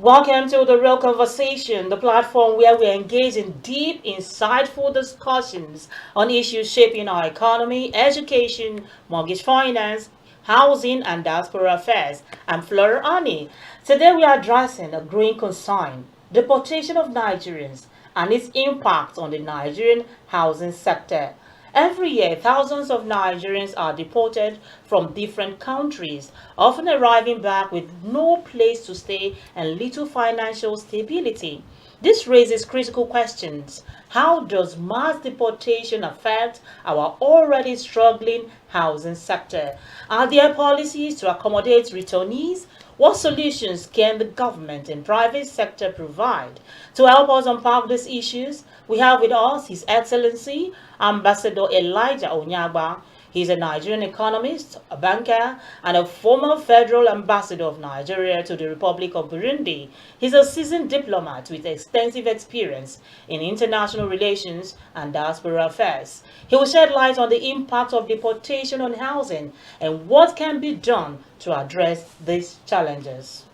Welcome to The Real Conversation, the platform where we engage in deep, insightful discussions on issues shaping our economy, education, mortgage finance, housing, and diaspora affairs. I'm Flora. Today we are addressing a growing concern, deportation of Nigerians and its impact on the Nigerian housing sector. Every year, thousands of Nigerians are deported from different countries, often arriving back with no place to stay and little financial stability. This raises critical questions. How does mass deportation affect our already struggling housing sector? Are there policies to accommodate returnees? What solutions can the government and private sector provide? To help us unpack these issues, we have with us His Excellency Ambassador Elijah Onyeagba. He's a Nigerian economist, a banker, and a former federal ambassador of Nigeria to the Republic of Burundi. He's a seasoned diplomat with extensive experience in international relations and diaspora affairs. He will shed light on the impact of deportation on housing and what can be done to address these challenges.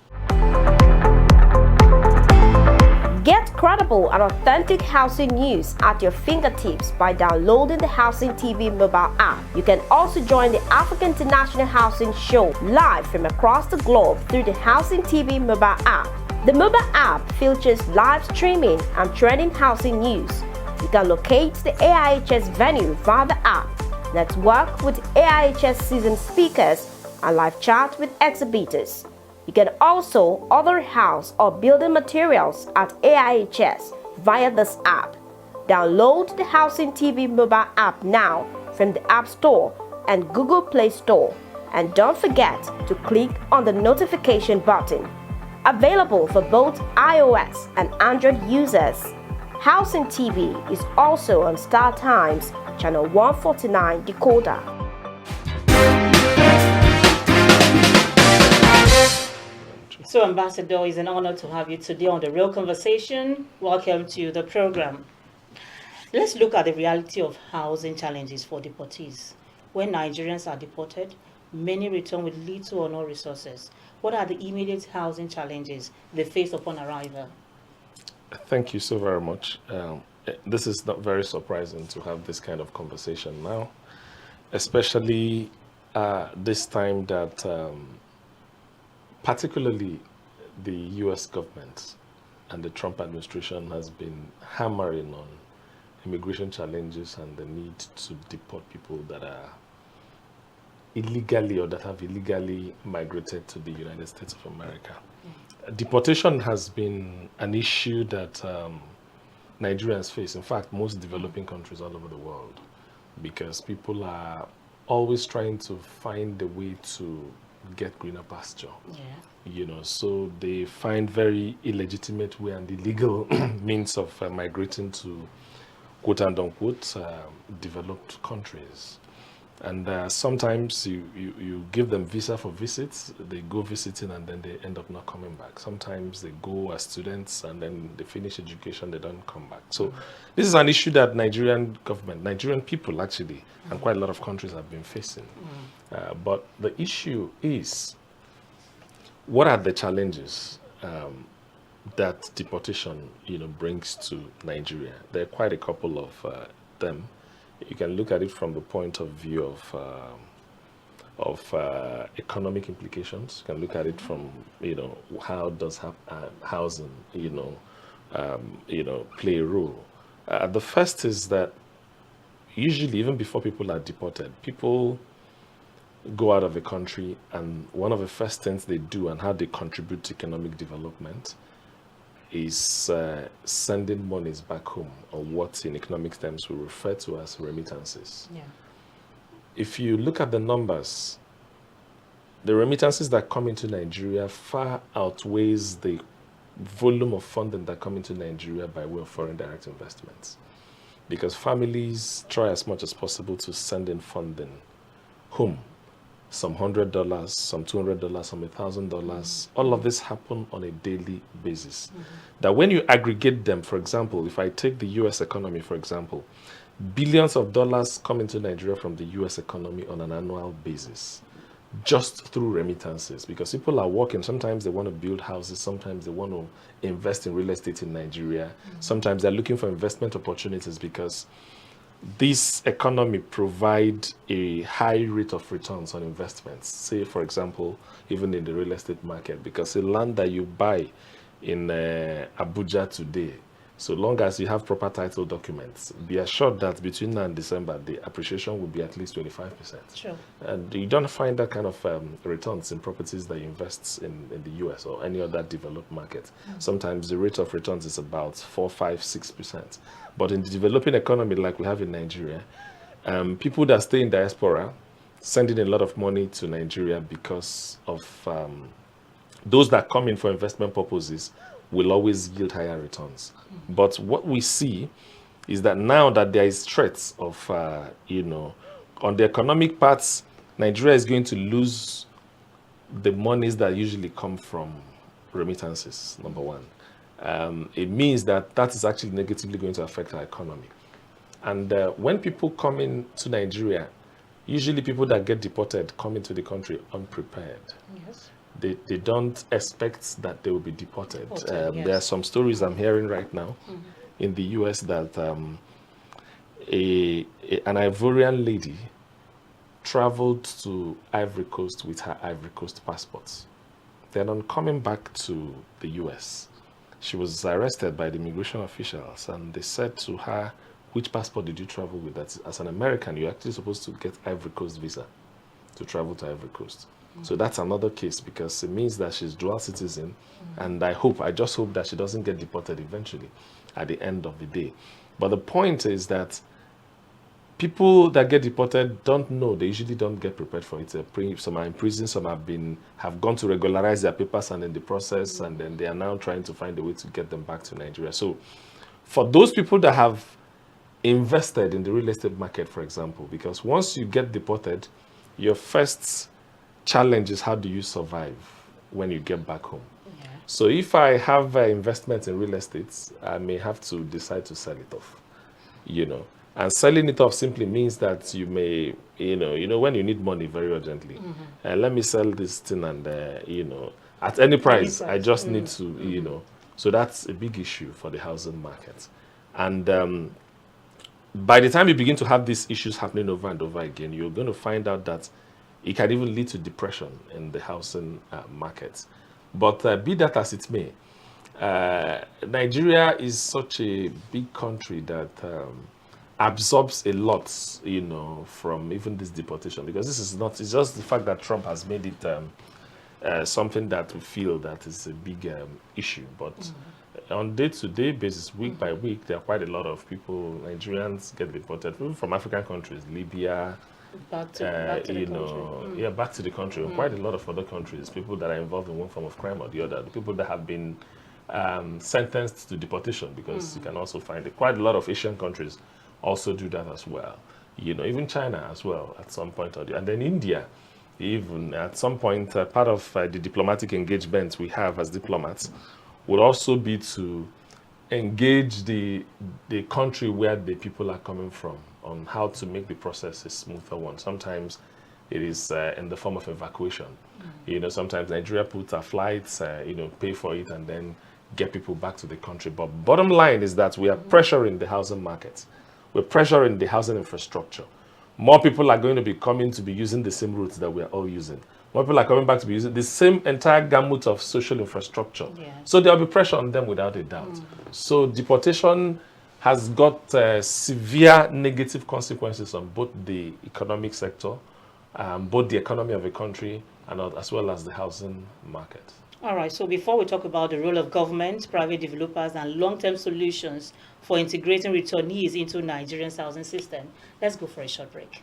Get credible and authentic housing news at your fingertips by downloading the Housing TV mobile app. You can also join the African International Housing Show live from across the globe through the Housing TV mobile app. The mobile app features live streaming and trending housing news. You can locate the AIHS venue via the app, network with AIHS seasoned speakers, and live chat with exhibitors. You can also order house or building materials at AIHS via this app. Download the Housing TV mobile app now from the App Store and Google Play Store. And don't forget to click on the notification button. Available for both iOS and Android users. Housing TV is also on Star Times, channel 149 decoder. So, Ambassador, it's an honor to have you today on The Real Conversation. Welcome to the program. Let's look at the reality of housing challenges for deportees. When Nigerians are deported, many return with little or no resources. What are the immediate housing challenges they face upon arrival? Thank you so very much. This is not very surprising to have this kind of conversation now, especially this time that particularly the US government and the Trump administration has been hammering on immigration challenges and the need to deport people that are illegally or that have illegally migrated to the United States of America. Deportation has been an issue that Nigerians face, in fact, most developing countries all over the world, because people are always trying to find a way to get greener pasture. So they find very illegitimate way and illegal means of migrating to quote and unquote developed countries. And sometimes you give them visa for visits, they go visiting and then they end up not coming back. Sometimes they go as students and then they finish education, they don't come back. So this is an issue that Nigerian government, Nigerian people actually, and quite a lot of countries have been facing. But the issue is, what are the challenges that deportation brings to Nigeria? There are quite a couple of them. You can look at it from the point of view of economic implications. You can look at it from how does housing play a role. The first is that usually, even before people are deported, people go out of the country, and one of the first things they do and how they contribute to economic development is sending monies back home, or what in economic terms we refer to as remittances. If you look at the numbers, the remittances that come into Nigeria far outweighs the volume of funding that come into Nigeria by way of foreign direct investments, because families try as much as possible to send in funding home. Some $100, some $200, some $1,000. All of this happen on a daily basis. That when you aggregate them, for example, if I take the US economy, for example, billions of dollars come into Nigeria from the US economy on an annual basis. just through remittances, because people are working. Sometimes they want to build houses, sometimes they want to invest in real estate in Nigeria. Sometimes they're looking for investment opportunities because this economy provide a high rate of returns on investments. Say, for example, even in the real estate market, because the land that you buy in Abuja today, so long as you have proper title documents, be assured that between now and December, the appreciation will be at least 25%. Sure. And you don't find that kind of returns in properties that you invest in the US or any other developed market. Sometimes the rate of returns is about 4, 5, 6%. But in the developing economy like we have in Nigeria, people that stay in diaspora sending a lot of money to Nigeria because of those that come in for investment purposes will always yield higher returns. But what we see is that now that there is threats of, on the economic parts, Nigeria is going to lose the monies that usually come from remittances, number one. It means that that is actually negatively going to affect our economy. And when people come into Nigeria, usually people that get deported come into the country unprepared. Yes. They don't expect that they will be deported. Yes. There are some stories I'm hearing right now in the US that an Ivorian lady traveled to Ivory Coast with her Ivory Coast passports. Then on coming back to the US, she was arrested by the immigration officials, and they said to her, which passport did you travel with? That as an American, you're actually supposed to get Ivory Coast visa to travel to Ivory Coast. So that's another case, because it means that she's dual citizen, and I just hope that she doesn't get deported eventually at the end of the day. But the point is that people that get deported don't know. They usually don't get prepared for it. Some are in prison, some have gone to regularize their papers, and in the process, and then they are now trying to find a way to get them back to Nigeria. So for those people that have invested in the real estate market, for example, because once you get deported, your first challenge is how do you survive when you get back home. Yeah. So if I have investment in real estate, I may have to decide to sell it off, And selling it off simply means that you may, when you need money very urgently, let me sell this thing and, at any price, I just need to, So that's a big issue for the housing market. And by the time you begin to have these issues happening over and over again, you're going to find out that it can even lead to depression in the housing market. But be that as it may, Nigeria is such a big country that absorbs a lot, from even this deportation, because this is not, it's just the fact that Trump has made it something that we feel that is a big issue. But on day-to-day basis, week by week, there are quite a lot of people, Nigerians get deported, even from African countries, Libya, back to the country. back to the country, and quite a lot of other countries, people that are involved in one form of crime or the other, the people that have been sentenced to deportation, because you can also find it. Quite a lot of Asian countries also do that as well. Even China as well at some point or the other. And then India, even at some point, part of the diplomatic engagement we have as diplomats would also be to engage the country where the people are coming from on how to make the process a smoother one. Sometimes it is in the form of evacuation. Sometimes Nigeria puts our flights, pay for it, and then get people back to the country. But bottom line is that we are pressuring the housing market. We're pressuring the housing infrastructure. More people are going to be coming to be using the same routes that we are all using. More people are coming back to be using the same entire gamut of social infrastructure. Yeah. So there'll be pressure on them without a doubt. So deportation has got severe negative consequences on both the economic sector, both the economy of a country, and as well as the housing market. All right, so before we talk about the role of government, private developers, and long-term solutions for integrating returnees into Nigeria's housing system, let's go for a short break.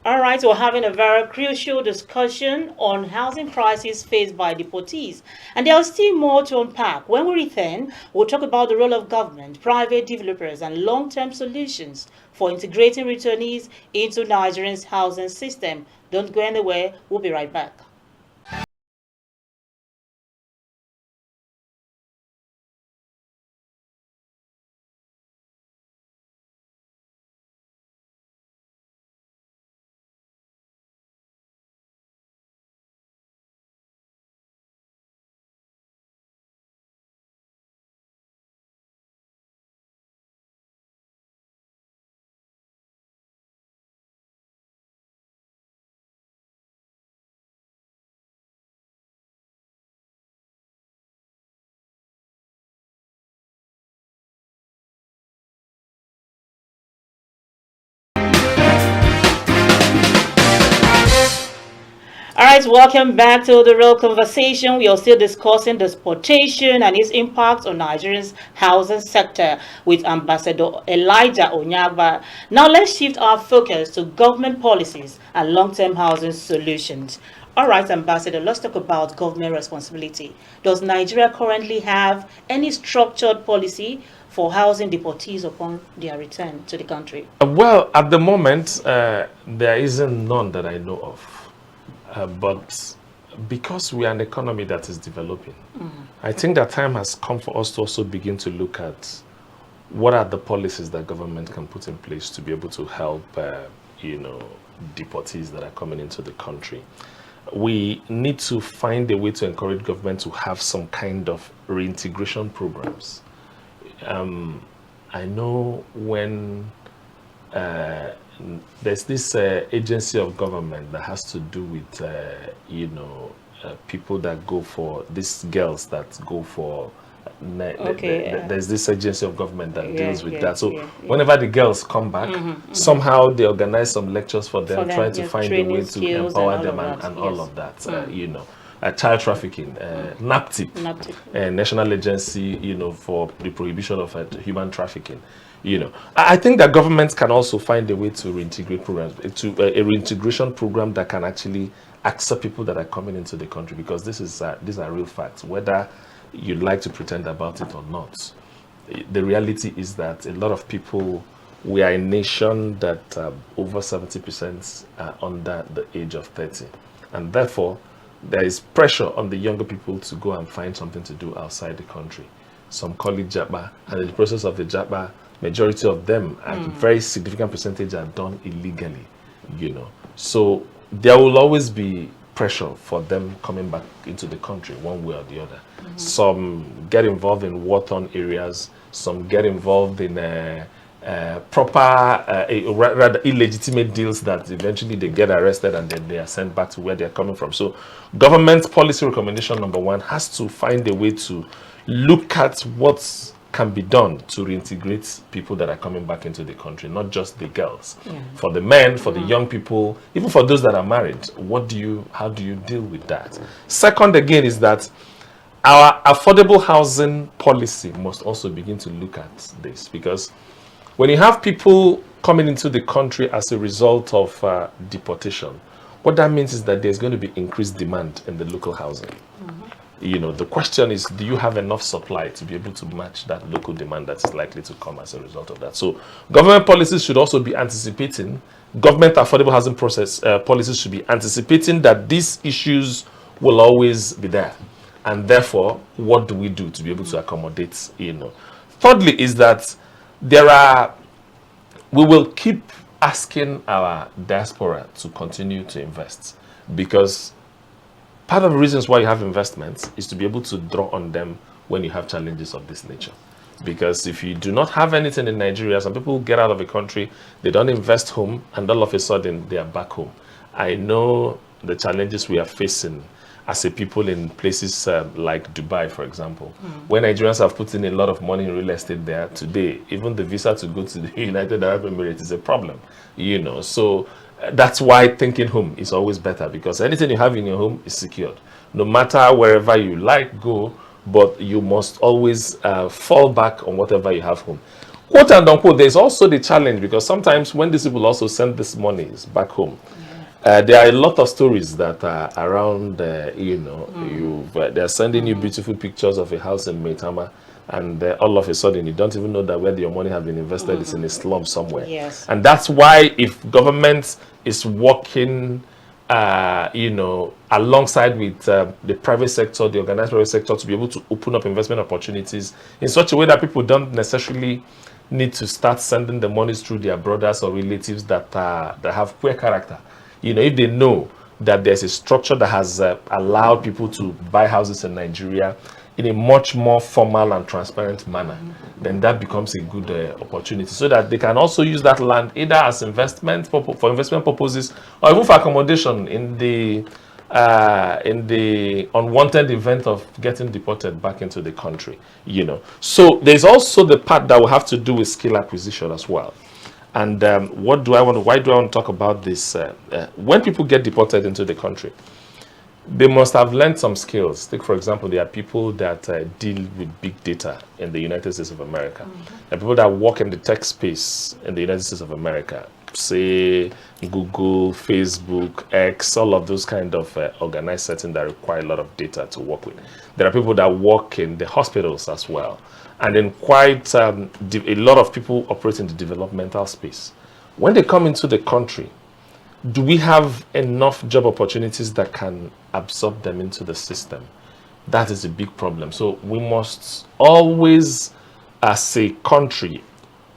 All right, we're having a very crucial discussion on housing crisis faced by deportees. And there's still more to unpack. When we return, we'll talk about the role of government, private developers, and long-term solutions for integrating returnees into Nigeria's housing system. Don't go anywhere. We'll be right back. All right, welcome back to the real conversation. We are still discussing deportation and its impact on Nigeria's housing sector with Ambassador Elijah Onyeagba. Now let's shift our focus to government policies and long-term housing solutions. All right, Ambassador, let's talk about government responsibility. Does Nigeria currently have any structured policy for housing deportees upon their return to the country? Well, at the moment, there isn't none that I know of. But because we are an economy that is developing, I think that time has come for us to also begin to look at what are the policies that government can put in place to be able to help, deportees that are coming into the country. We need to find a way to encourage government to have some kind of reintegration programs. I know when there's this agency of government that has to do with, people that go for, these girls that go for, there's this agency of government that deals with that. So whenever the girls come back, somehow they organize some lectures for them, trying to find a way to empower them and all of that, child trafficking, NAPTIP, National Agency, for the Prohibition of Human Trafficking. I think that governments can also find a way to reintegrate programs, a reintegration program that can actually accept people that are coming into the country, because these are real facts, whether you'd like to pretend about it or not. The reality is that a lot of people, we are a nation that over 70% are under the age of 30, and therefore there is pressure on the younger people to go and find something to do outside the country. Some call it Japa, and in the process of the Japa, majority of them, a very significant percentage, are done illegally, So there will always be pressure for them coming back into the country one way or the other. Some get involved in war-torn areas, some get involved in rather illegitimate deals that eventually they get arrested and then they are sent back to where they are coming from. So government policy recommendation number one has to find a way to look at what can be done to reintegrate people that are coming back into the country, not just the girls. For the men, for the young people, even for those that are married, how do you deal with that? Second, again, is that our affordable housing policy must also begin to look at this, because when you have people coming into the country as a result of deportation, what that means is that there's going to be increased demand in the local housing. The question is, do you have enough supply to be able to match that local demand that is likely to come as a result of that? So government policies should also be anticipating, government affordable housing policies should be anticipating that these issues will always be there. And therefore, what do we do to be able to accommodate, Thirdly is that we will keep asking our diaspora to continue to invest, because part of the reasons why you have investments is to be able to draw on them when you have challenges of this nature. Because if you do not have anything in Nigeria, some people get out of the country, they don't invest home, and all of a sudden they are back home. I know the challenges we are facing as a people in places like Dubai, for example, where Nigerians have put in a lot of money in real estate there. Today, even the visa to go to the United Arab Emirates is a problem, So that's why thinking home is always better, because anything you have in your home is secured. No matter wherever you go, but you must always fall back on whatever you have home. Quote and unquote, there's also the challenge, because sometimes when these people also send this monies back home, there are a lot of stories that are around, they're sending you beautiful pictures of a house in Maitama, and all of a sudden you don't even know that where your money has been invested is in a slum somewhere. And that's why, if government is working alongside with the private sector, the organized private sector, to be able to open up investment opportunities in such a way that people don't necessarily need to start sending the monies through their brothers or relatives that have queer character. If they know that there's a structure that has allowed people to buy houses in Nigeria in a much more formal and transparent manner, then that becomes a good opportunity, so that they can also use that land either as investment for investment purposes, or even for accommodation in the unwanted event of getting deported back into the country. So there's also the part that will have to do with skill acquisition as well. And why do I want to talk about this? When people get deported into the country, They must have learned some skills. Take, for example, there are people that deal with big data in the United States of America. There are people that work in the tech space in the United States of America. Say Google, Facebook, X, all of those kind of organized settings that require a lot of data to work with. There are people that work in the hospitals as well. And then quite a lot of people operate in the developmental space. When they come into the country, do we have enough job opportunities that can absorb them into the system? That is a big problem. So we must always, as a country,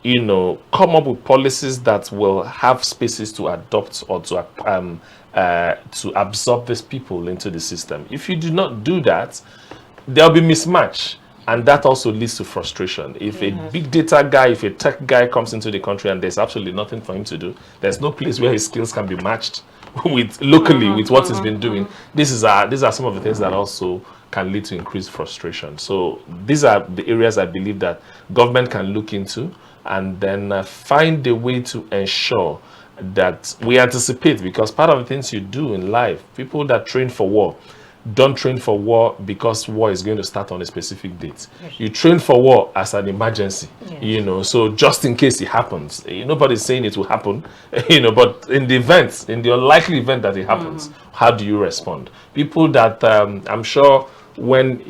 come up with policies that will have spaces to adopt or to absorb these people into the system. If you do not do that, there'll be mismatch. And that also leads to frustration. If a big data guy, if a tech guy comes into the country and there's absolutely nothing for him to do, there's no place where his skills can be matched with locally with what he's been doing. These are some of the things that also can lead to increased frustration. So these are the areas I believe that government can look into and then find a way to ensure that we anticipate, because part of the things you do in life, people that train for war, don't train for war because war is going to start on a specific date. Yes. You train for war as an emergency, yes. So just in case it happens. Nobody's saying it will happen, but in the unlikely event that it happens, how do you respond? People that I'm sure when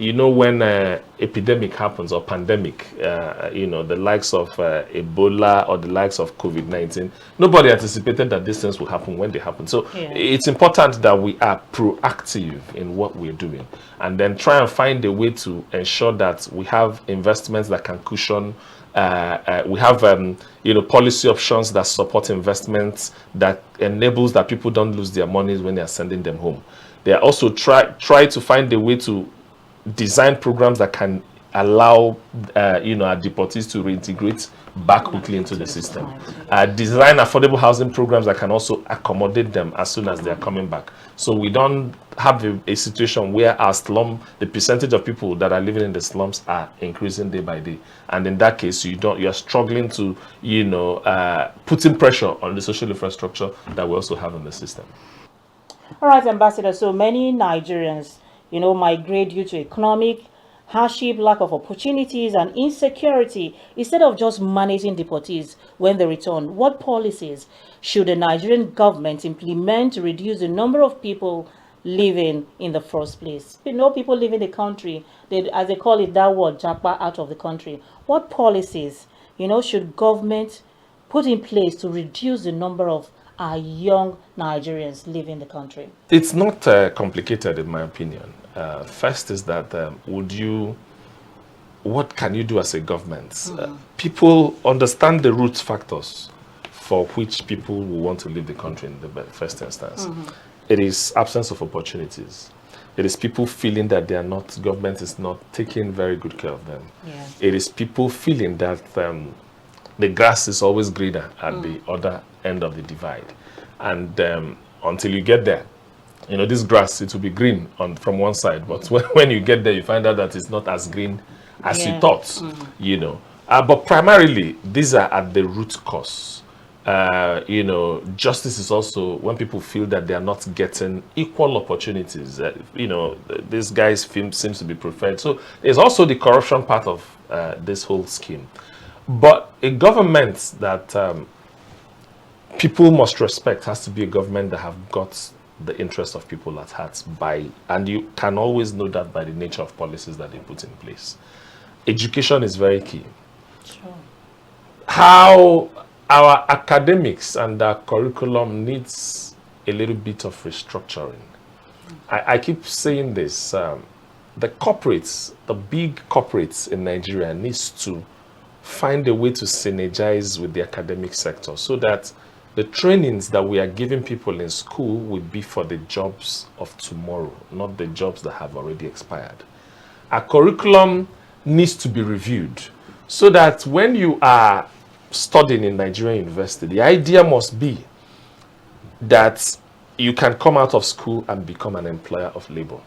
epidemic happens or pandemic, the likes of Ebola or the likes of COVID-19, nobody anticipated that these things will happen when they happen. So it's important that we are proactive in what we're doing and then try and find a way to ensure that we have investments that can cushion. We have policy options that support investments that enables that people don't lose their money when they are sending them home. They are also try to find a way to design programs that can allow our deportees to reintegrate back quickly into the system. Design affordable housing programs that can also accommodate them as soon as they are coming back. So we don't have a situation where the percentage of people that are living in the slums are increasing day by day. And in that case, you're struggling to, putting pressure on the social infrastructure that we also have in the system. All right, Ambassador. So many Nigerians, migrate due to economic hardship, lack of opportunities, and insecurity. Instead of just managing deportees when they return, what policies should the Nigerian government implement to reduce the number of people living in the first place? People leaving the country, as they call it, that word, japa, out of the country. What policies, should government put in place to reduce the number of our young Nigerians living the country? It's not complicated, in my opinion. First is that what can you do as a government? People understand the root factors for which people will want to leave the country in the first instance. It is absence of opportunities. It is people feeling that government is not taking very good care of them. Yeah. It is people feeling that the grass is always greener at the other end of the divide. And until you get there, this grass, it will be green from one side. But when you get there, you find out that it's not as green as you thought, But primarily, these are at the root cause. Justice is also when people feel that they are not getting equal opportunities. This guy's film seems to be preferred. So there's also the corruption part of this whole scheme. But a government that people must respect has to be a government that have got the interest of people at heart and you can always know that by the nature of policies that they put in place. Education is very key. Sure. How our academics and our curriculum needs a little bit of restructuring. I keep saying this, the corporates, the big corporates in Nigeria needs to find a way to synergize with the academic sector so that the trainings that we are giving people in school will be for the jobs of tomorrow, not the jobs that have already expired. Our curriculum needs to be reviewed so that when you are studying in Nigerian university, the idea must be that you can come out of school and become an employer of labor.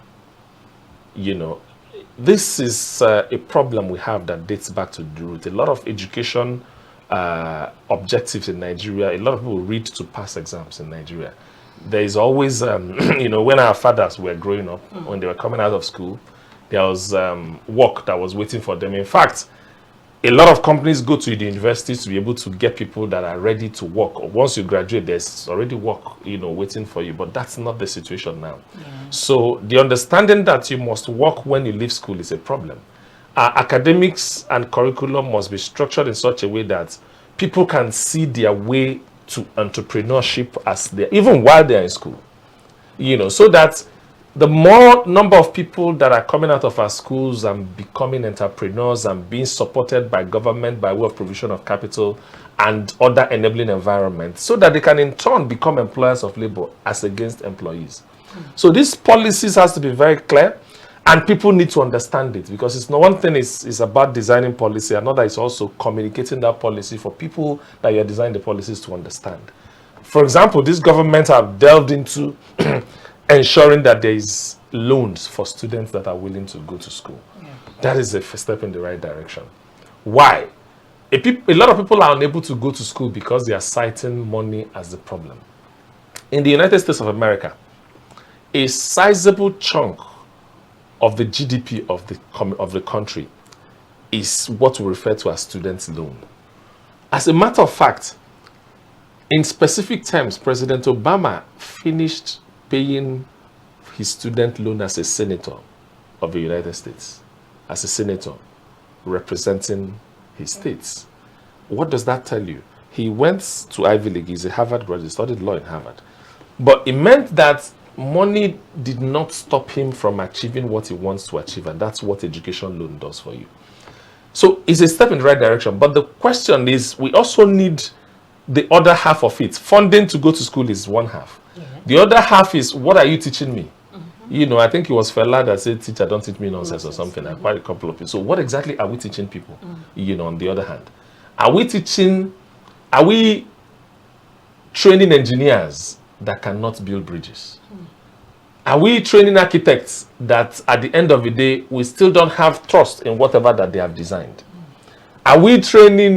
This is a problem we have that dates back to the root. A lot of education objectives in Nigeria, a lot of people read to pass exams in Nigeria. there is always, you know, when our fathers were growing up, when they were coming out of school, there was work that was waiting for them. In fact, a lot of companies go to the universities to be able to get people that are ready to work. Or once you graduate, there's already work, you know, waiting for you. But that's not the situation now. Yeah. So the understanding that you must work when you leave school is a problem. Academics and curriculum must be structured in such a way that people can see their way to entrepreneurship as they, even while they're in school. You know, so that the more number of people that are coming out of our schools and becoming entrepreneurs and being supported by government by way of provision of capital and other enabling environments, so that they can in turn become employers of labor as against employees. So these policies has to be very clear, and people need to understand it, because it's not one thing is about designing policy, another is also communicating that policy for people that you're designing the policies to understand. For example, these governments have delved into ensuring that there is loans for students that are willing to go to school. Yeah. That is a step in the right direction. Why? A lot of people are unable to go to school because they are citing money as the problem. In the United States of America, a sizable chunk of the GDP of the country is what we refer to as student loan. As a matter of fact, in specific terms, President Obama finished paying his student loan as a senator of the United States, as a senator representing his states. What does that tell you? He went to Ivy League. He's a Harvard graduate, studied law in Harvard. But it meant that money did not stop him from achieving what he wants to achieve, and that's what education loan does for you. So it's a step in the right direction. But the question is, we also need the other half of it. Funding to go to school is one half. Yeah. The other half is, what are you teaching me? You know, I think it was Flora that said, teacher, don't teach me nonsense or something. I quite a couple of people. So what exactly are we teaching people? You know, on the other hand, are we training engineers that cannot build bridges? Are we training architects that at the end of the day, we still don't have trust in whatever that they have designed? Are we training,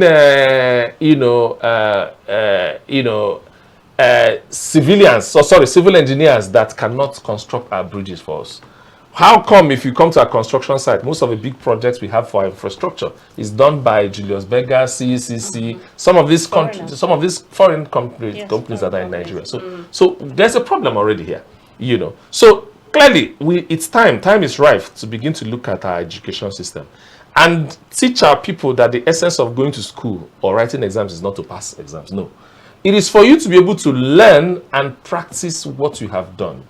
civil engineers that cannot construct our bridges for us? How come if you come to a construction site, most of the big projects we have for our infrastructure is done by Julius Berger, CECC, some of these foreign companies that are in Nigeria. So there's a problem already here, you know. So clearly, it's time is ripe to begin to look at our education system and teach our people that the essence of going to school or writing exams is not to pass exams. No. It is for you to be able to learn and practice what you have done.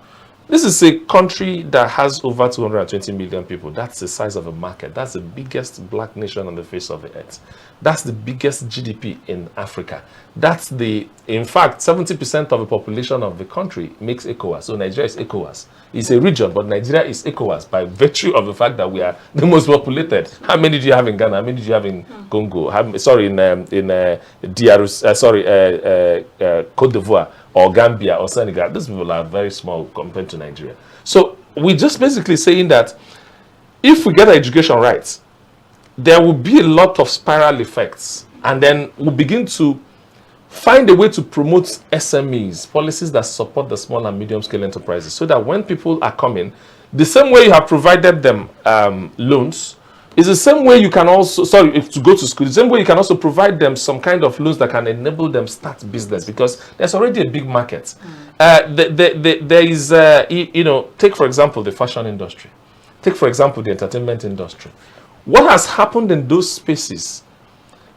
This is a country that has over 220 million people. That's the size of a market. That's the biggest black nation on the face of the earth. That's the biggest GDP in Africa. In fact, 70% of the population of the country makes ECOWAS. So Nigeria is ECOWAS. It's a region, but Nigeria is ECOWAS by virtue of the fact that we are the most populated. How many do you have in Ghana? How many do you have in Congo? Cote d'Ivoire or Gambia or Senegal? These people are very small compared to Nigeria. So we're just basically saying that if we get our education right, there will be a lot of spiral effects, and then we'll begin to find a way to promote SMEs, policies that support the small and medium scale enterprises, so that when people are coming, the same way you have provided them loans is the same way you can also, to go to school, the same way you can also provide them some kind of loans that can enable them start business, because there's already a big market. There is, take for example the fashion industry, take for example the entertainment industry. What has happened in those spaces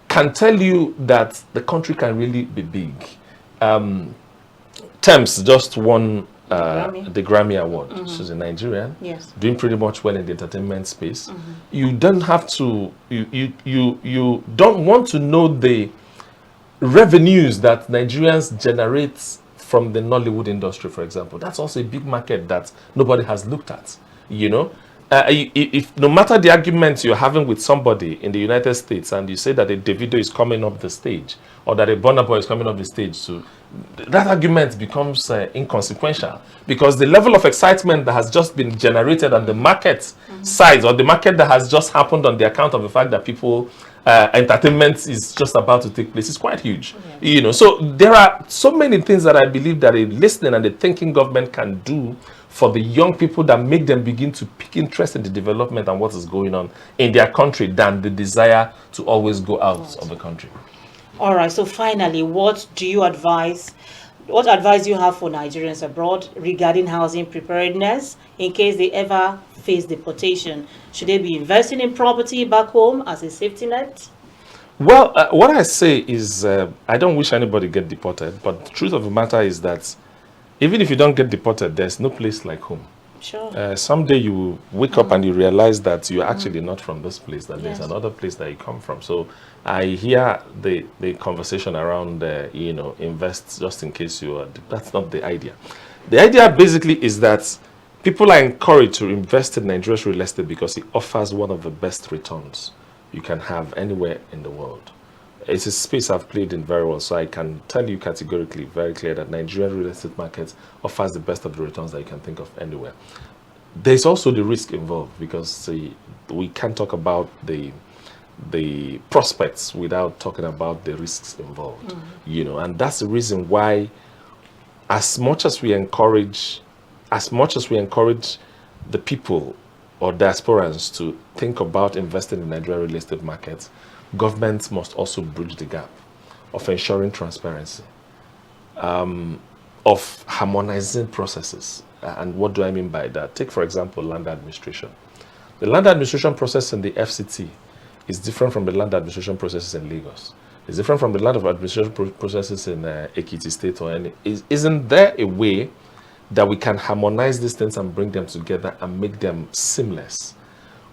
can tell you that the country can really be big. Thames just won the Grammy Award. She's a Nigerian, yes, doing pretty much well in the entertainment space. You don't have to, you don't want to know the revenues that Nigerians generate from the Nollywood industry, for example. That's also a big market that nobody has looked at, you know. If no matter the argument you're having with somebody in the United States, and you say that a Davido is coming up the stage, or that a Burna Boy is coming up the stage, so that argument becomes inconsequential, because the level of excitement that has just been generated on the market size, or the market that has just happened on the account of the fact that people entertainment is just about to take place. It's quite huge, you know. So there are so many things that I believe that a listening and a thinking government can do for the young people that make them begin to pick interest in the development and what is going on in their country than the desire to always go out of the country. All right. So finally, what advice do you have for Nigerians abroad regarding housing preparedness in case they ever face deportation? Should they be investing in property back home as a safety net? Well, what I say is I don't wish anybody get deported, but the truth of the matter is that even if you don't get deported, there's no place like home. Sure. Someday you wake up and you realize that you're actually not from this place, that there's another place that you come from. So I hear the conversation around, you know, invest just in case you are, that's not the idea. The idea basically is that people are encouraged to invest in Nigeria's real estate because it offers one of the best returns you can have anywhere in the world. It's a space I've played in very well, so I can tell you categorically, very clear, that Nigerian real estate market offers the best of the returns that you can think of anywhere. There's also the risk involved because we can't talk about the prospects without talking about the risks involved, you know, and that's the reason why, as much as we encourage the people or diasporans to think about investing in Nigerian real estate markets, governments must also bridge the gap of ensuring transparency, of harmonizing processes. And what do I mean by that? Take, for example, land administration. The land administration process in the FCT is different from the land administration processes in Lagos. It's different from the land of administration processes in Ekiti State or any. Isn't there a way that we can harmonize these things and bring them together and make them seamless?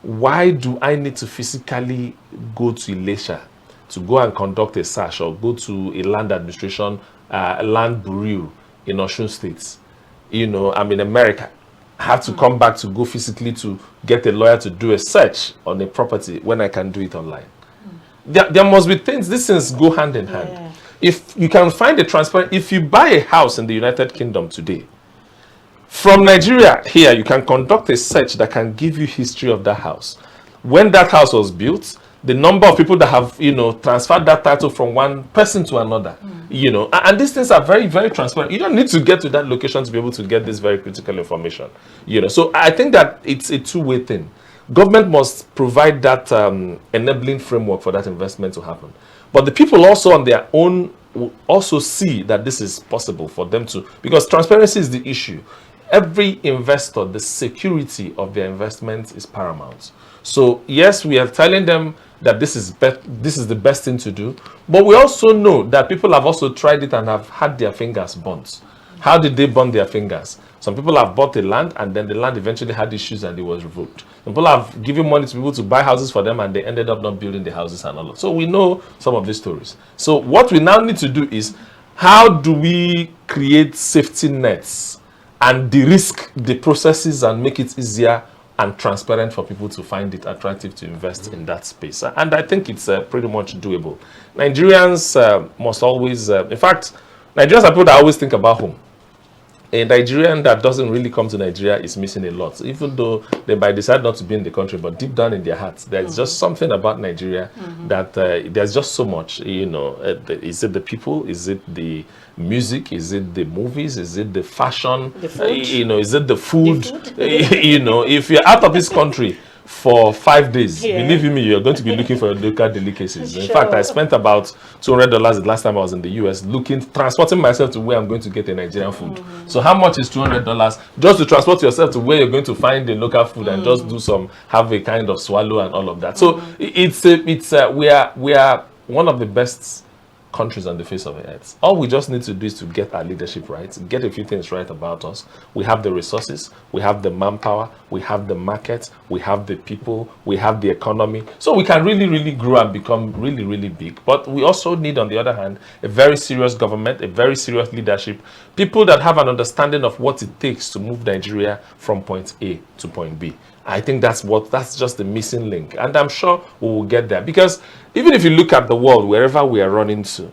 Why do I need to physically go to Ilesha to go and conduct a search, or go to a land administration, land bureau in Osun State? You know, I'm in America. I have to come back to go physically to get a lawyer to do a search on a property when I can do it online. There must be things, these things go hand in hand. If you can find a transparent, if you buy a house in the United Kingdom today, from Nigeria here, you can conduct a search that can give you history of that house. When that house was built, the number of people that have, you know, transferred that title from one person to another, you know, and these things are very, very transparent. You don't need to get to that location to be able to get this very critical information, you know. So I think that it's a two-way thing. Government must provide that enabling framework for that investment to happen. But the people also on their own will also see that this is possible for them to, because transparency is the issue. Every investor, the security of their investment is paramount. So yes, we are telling them that this is the best thing to do, but we also know that people have also tried it and have had their fingers burnt. How did they burn their fingers? Some people have bought the land and then the land eventually had issues and it was revoked. Some people have given money to people to buy houses for them and they ended up not building the houses and all that. So we know some of these stories. So what we now need to do is, how do we create safety nets and de-risk the processes and make it easier and transparent for people to find it attractive to invest in that space? And I think it's pretty much doable. Nigerians must always, in fact, Nigerians are people that always think about home. A Nigerian that doesn't really come to Nigeria is missing a lot, even though they might decide not to be in the country, but deep down in their hearts, there's just something about Nigeria that there's just so much, you know. Is it the people? Is it the music? Is it the movies? Is it the fashion? The food? You know, is it the food? You know, if you're out of this country for 5 days, believe me, you're going to be looking for local delicacies. In fact, I spent about $200 the last time I was in the US transporting myself to where I'm going to get a Nigerian food. So how much is $200 just to transport yourself to where you're going to find the local food and just have a kind of swallow and all of that? So we are one of the best countries on the face of the earth. All we just need to do is to get our leadership right, get a few things right about us. We have the resources, we have the manpower, we have the market, we have the people, we have the economy. So we can really, really grow and become really, really big. But we also need, on the other hand, a very serious government, a very serious leadership, people that have an understanding of what it takes to move Nigeria from point A to point B. I think that's just the missing link. And I'm sure we will get there. Because even if you look at the world, wherever we are running to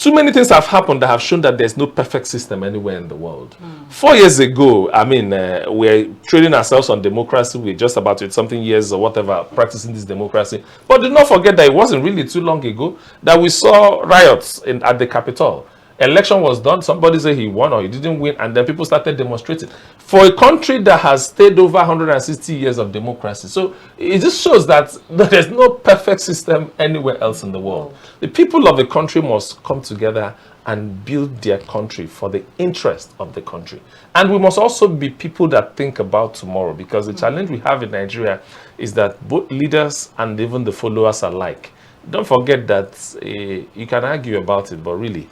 too many things have happened that have shown that there's no perfect system anywhere in the world. 4 years ago, I mean, we're trading ourselves on democracy. We're just about something years or whatever practicing this democracy. But do not forget that it wasn't really too long ago that we saw riots at the Capitol. Election was done, somebody said he won or he didn't win, and then people started demonstrating. For a country that has stayed over 160 years of democracy, so it just shows that there's no perfect system anywhere else in the world. The people of the country must come together and build their country for the interest of the country. And we must also be people that think about tomorrow, because the challenge we have in Nigeria is that both leaders and even the followers alike, don't forget that you can argue about it, but really,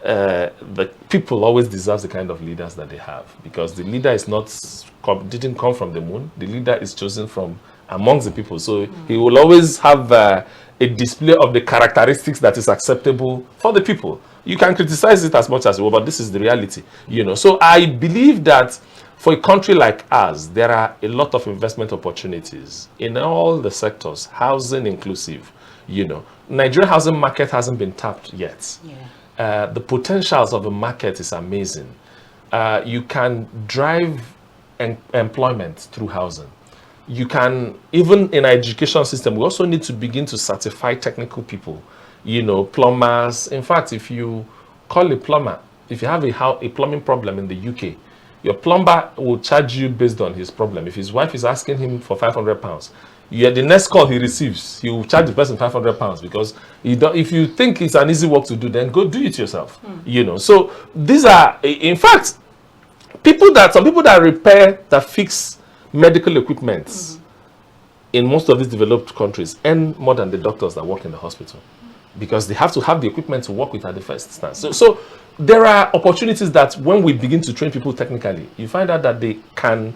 the people always deserve the kind of leaders that they have, because the leader is not didn't come from the moon. The leader is chosen from amongst the people, so he will always have a display of the characteristics that is acceptable for the people. You can criticize it as much as you want, but this is the reality, you know. So I believe that for a country like ours, there are a lot of investment opportunities in all the sectors, housing inclusive. You know, Nigerian housing market hasn't been tapped yet. The potentials of the market is amazing. You can drive employment through housing. You can, even in our education system, we also need to begin to certify technical people, you know, plumbers. In fact, if you call a plumber, if you have a plumbing problem in the UK, your plumber will charge you based on his problem. If his wife is asking him for £500, the next call he receives, he will charge the person £500, because if you think it's an easy work to do, then go do it yourself. You know, so these are, in fact, some people that repair, that fix medical equipment in most of these developed countries earn more than the doctors that work in the hospital, because they have to have the equipment to work with at the first instance. So there are opportunities that when we begin to train people technically, you find out that they can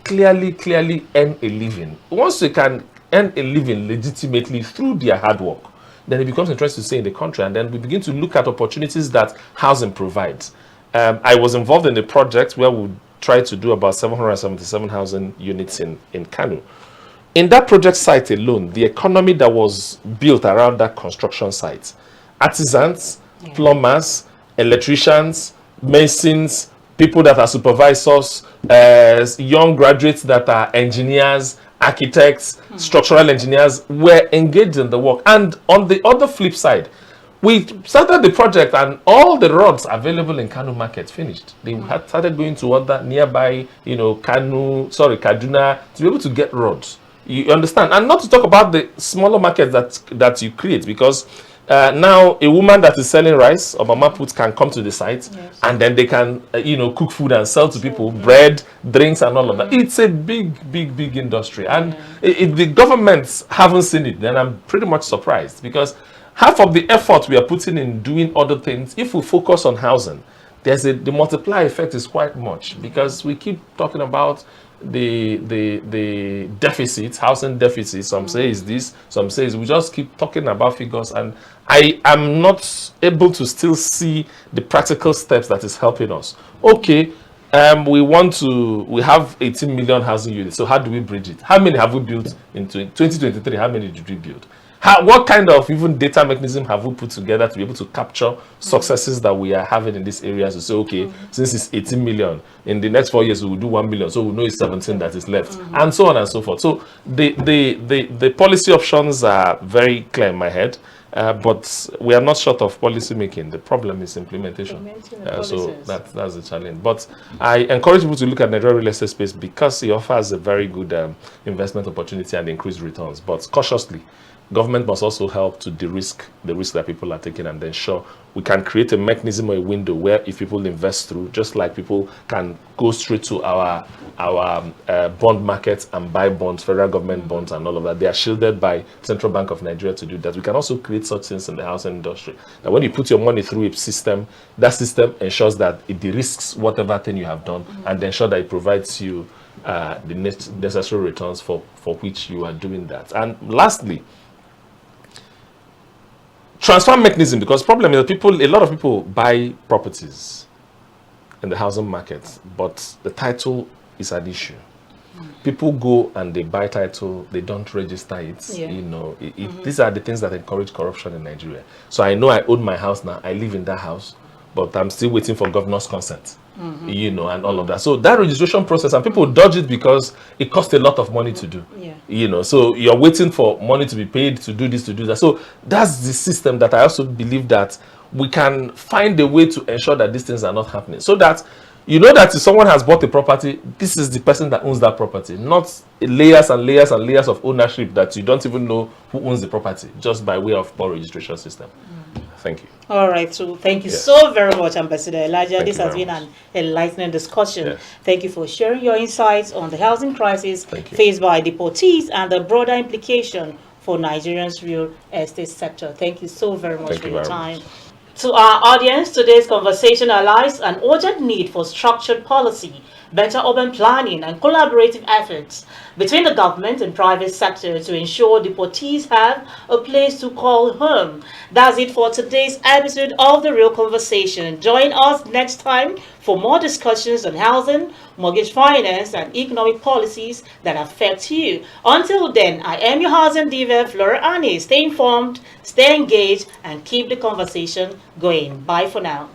clearly earn a living. Once they can earn a living legitimately through their hard work, then it becomes interesting to stay in the country, and then we begin to look at opportunities that housing provides. I was involved in a project where we tried to do about 777 housing units in Kano. In that project site alone, the economy that was built around that construction site, artisans, plumbers, electricians, masons, people that are supervisors, young graduates that are engineers, architects, structural engineers, were engaged in the work. And on the other flip side, we started the project and all the roads available in Kano market finished. They had started going to other nearby, you know, Kaduna, to be able to get roads. You understand? And not to talk about the smaller markets that you create, because now a woman that is selling rice or mama put can come to the site, and then they can cook food and sell to people, bread, drinks, and all of that. It's a big industry, and if the governments haven't seen it, then I'm pretty much surprised, because half of the effort we are putting in doing other things, if we focus on housing, the multiplier effect is quite much, because we keep talking about the deficits, housing deficits. Some say is this, some say is, we just keep talking about figures, and I am not able to still see the practical steps that is helping us. Okay, we have 18 million housing units, so how do we bridge it? How many have we built in 2023? How many did we build? What kind of even data mechanism have we put together to be able to capture successes that we are having in these areas, to say, okay, since it's 18 million, in the next 4 years we will do 1 million, so we know it's 17 that is left, and so on and so forth. So the policy options are very clear in my head, but we are not short of policy making. The problem is implementation. So that's the challenge. But I encourage people to look at Nigeria real estate space, because it offers a very good investment opportunity and increased returns, but cautiously. Government must also help to de-risk the risk that people are taking, and ensure we can create a mechanism or a window where if people invest through, just like people can go straight to our bond markets and buy bonds, federal government bonds and all of that, they are shielded by Central Bank of Nigeria to do that. We can also create such things in the housing industry. Now, when you put your money through a system, that system ensures that it de-risks whatever thing you have done, and ensure that it provides you the necessary returns for which you are doing that. And lastly, transfer mechanism, because problem is that a lot of people buy properties in the housing market, but the title is an issue. People go and they buy title, they don't register it. Yeah. You know, these are the things that encourage corruption in Nigeria. So I know I own my house now. I live in that house, but I'm still waiting for governor's consent. You know, and all of that. So that registration process, and people dodge it because it costs a lot of money to do. Yeah. You know, so you're waiting for money to be paid to do this, to do that. So that's the system that I also believe that we can find a way to ensure that these things are not happening. So that you know that if someone has bought a property, this is the person that owns that property, not layers and layers and layers of ownership that you don't even know who owns the property just by way of poor registration system. Thank you. All right, so thank you Yes. so very much, Ambassador Elijah. Thank This you has very been much. an enlightening discussion. Yes. Thank you for sharing your insights on the housing crisis Thank you. faced by deportees and the broader implication for Nigeria's real estate sector. Thank you so very much Thank for you your very time. much. To our audience, today's conversation highlights an urgent need for structured policy, better urban planning, and collaborative efforts between the government and private sector to ensure deportees have a place to call home. That's it for today's episode of The Real Conversation. Join us next time for more discussions on housing, mortgage finance, and economic policies that affect you. Until then, I am your housing diva, Flora. Stay informed, stay engaged, and keep the conversation going. Bye for now.